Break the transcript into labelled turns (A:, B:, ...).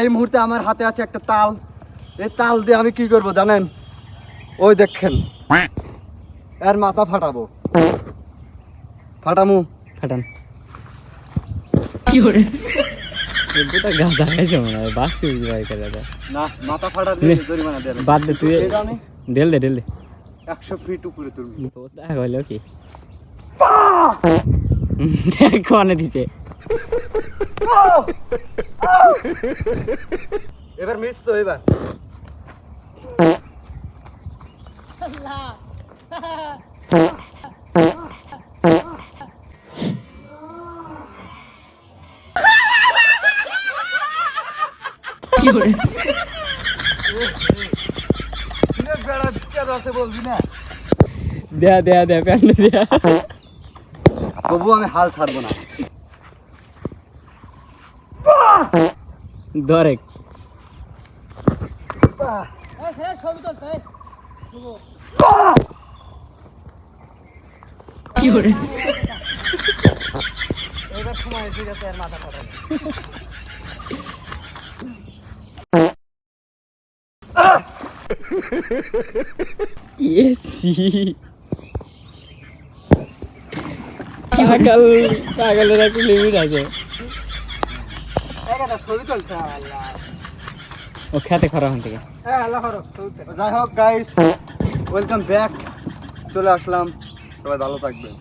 A: এই মুহূর্তে আমার হাতে আছে একটা তাল। এই তাল দিয়ে আমি কি করব জানেন? ওই দেখেন, এর মাথা ফাটাবো। ফাটামু?
B: ফাটান। কি করে এটা গাদা খাইছে মনে হয়, বাস্তি বুঝি ভাই করে দাদা।
A: না, মাথা ফাটালে জরিমানা দেবে।
B: বাদ দে তুই,
A: এটা আমি
B: ঢেল দে
A: 100 ফিট উপরে তুলবি।
B: ও দেখা হইলো কি দেখ কোনে দিছে।
A: এবার মিস তো এবার।
B: কি করে
A: বেড়া কে আছে বলবি না?
B: দেয়া দেয়া দেয়া প্যান্ট দেয়া।
A: তবু আমি হাল ছাড়বো না।
B: ধরে কি করে
A: এবার সময় এসে গেছে এর মাথা ফাটানো।
B: ইয়েসি পাগল, পাগলের একটা লিমিট আছে। ও খেতে খরা হন থেকে।
A: যাই হোক গাইস, ওয়েলকাম ব্যাক। চলে আসলাম, সবাই ভালো থাকবেন।